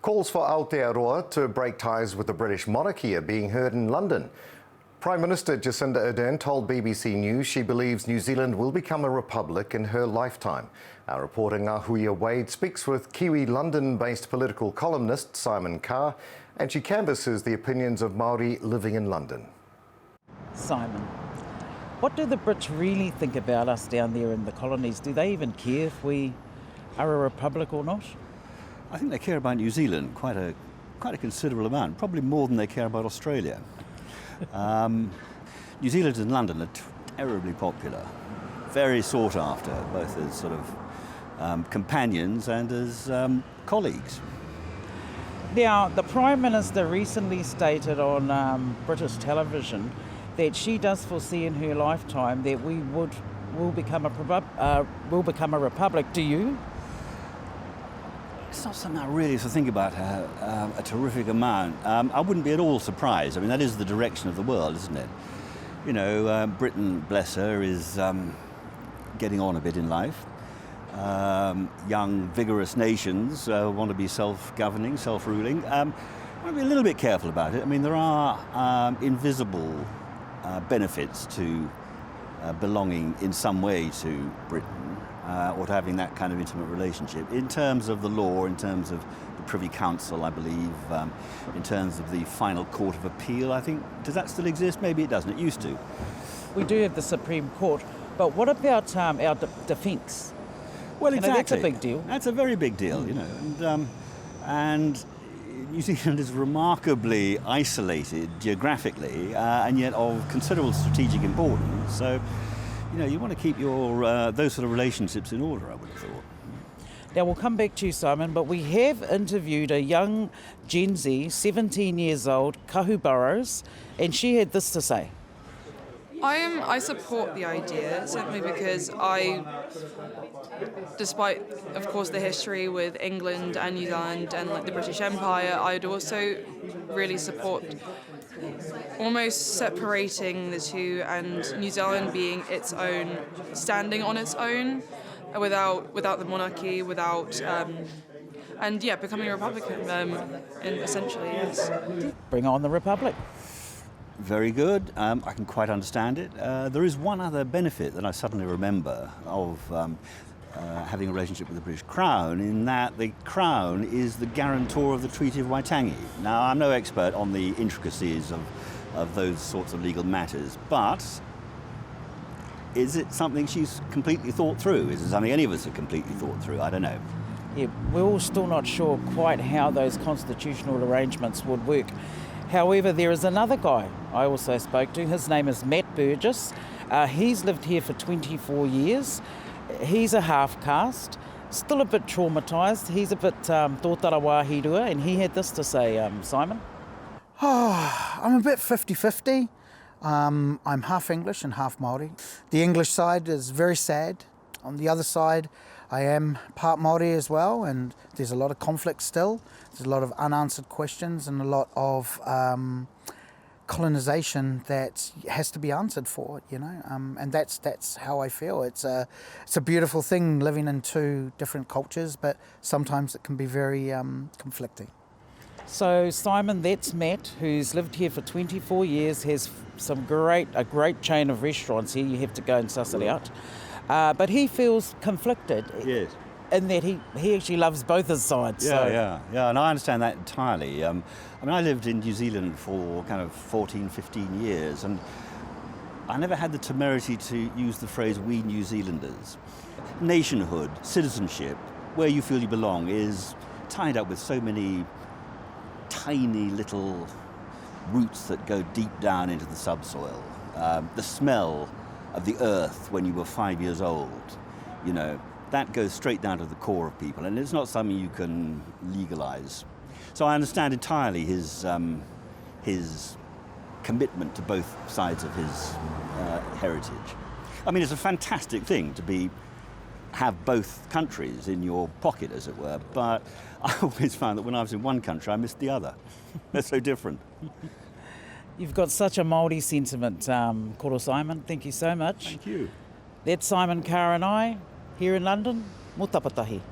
Calls for Aotearoa to break ties with the British Monarchy are being heard in London. Prime Minister Jacinda Ardern told BBC News she believes New Zealand will become a republic in her lifetime. Our reporter Ngahuia Wade speaks with Kiwi London-based political columnist Simon Carr, and she canvasses the opinions of Maori living in London. Simon, what do the Brits really think about us down there in the colonies? Do they even care if we are a republic or not? I think they care about New Zealand quite a considerable amount, probably more than they care about Australia. New Zealand and London are terribly popular, very sought after, both as sort of companions and as colleagues. Now, the Prime Minister recently stated on British television that she does foresee in her lifetime that we will become a republic. Do you? It's not something I really think about a terrific amount. I wouldn't be at all surprised. I mean, that is the direction of the world, isn't it? You know, Britain, bless her, is getting on a bit in life. Young, vigorous nations want to be self-governing, self-ruling. I'll be a little bit careful about it. I mean, there are invisible benefits to belonging in some way to Britain. Or to having that kind of intimate relationship. In terms of the law, in terms of the Privy Council, I believe, in terms of the final Court of Appeal, I think, does that still exist? Maybe it doesn't, it used to. We do have the Supreme Court, but what about our defence? Well, exactly. That's a big deal. That's a very big deal, you know, and New Zealand is remarkably isolated geographically, and yet of considerable strategic importance. So, you know, you want to keep your those sort of relationships in order, I would have thought. Now, we'll come back to you, Simon, but we have interviewed a young Gen Z, 17 years old, Kahu Burrows, and she had this to say. I support the idea simply because despite, of course, the history with England and New Zealand and like the British Empire, I'd also really support almost separating the two and New Zealand being its own, standing on its own, without the monarchy, becoming a republic, essentially, yes. Bring on the republic. Very good. I can quite understand it. There is one other benefit that I suddenly remember of having a relationship with the British Crown, in that the Crown is the guarantor of the Treaty of Waitangi. Now, I'm no expert on the intricacies of those sorts of legal matters, but is it something she's completely thought through? Is it something any of us have completely thought through? I don't know. Yeah, we're all still not sure quite how those constitutional arrangements would work. However, there is another guy I also spoke to. His name is Matt Burgess. He's lived here for 24 years. He's a half-caste, still a bit traumatised. He's a bit tōtara wāhirua, and he had this to say, Simon. I'm a bit 50-50. I'm half English and half Maori. The English side is very sad. On the other side, I am part Maori as well, and there's a lot of conflict still. There's a lot of unanswered questions and a lot of colonisation that has to be answered for, you know, and that's how I feel. It's a beautiful thing living in two different cultures, but sometimes it can be very conflicting. So Simon, that's Matt, who's lived here for 24 years, has a great chain of restaurants here. You have to go and suss it out. But he feels conflicted. Yes. In that he actually loves both his sides. Yeah, and I understand that entirely. I mean, I lived in New Zealand for kind of 14, 15 years, and I never had the temerity to use the phrase "we New Zealanders." Nationhood, citizenship, where you feel you belong, is tied up with so many tiny little roots that go deep down into the subsoil. The smell of the earth when you were 5 years old, you know, that goes straight down to the core of people, and it's not something you can legalise. So I understand entirely his commitment to both sides of his heritage. I mean, it's a fantastic thing to have both countries in your pocket, as it were, but I always found that when I was in one country, I missed the other. They're so different. You've got such a Māori sentiment, Koro Simon. Thank you so much. Thank you. That's Simon Carr and I, here in London. Ao Tapatahi.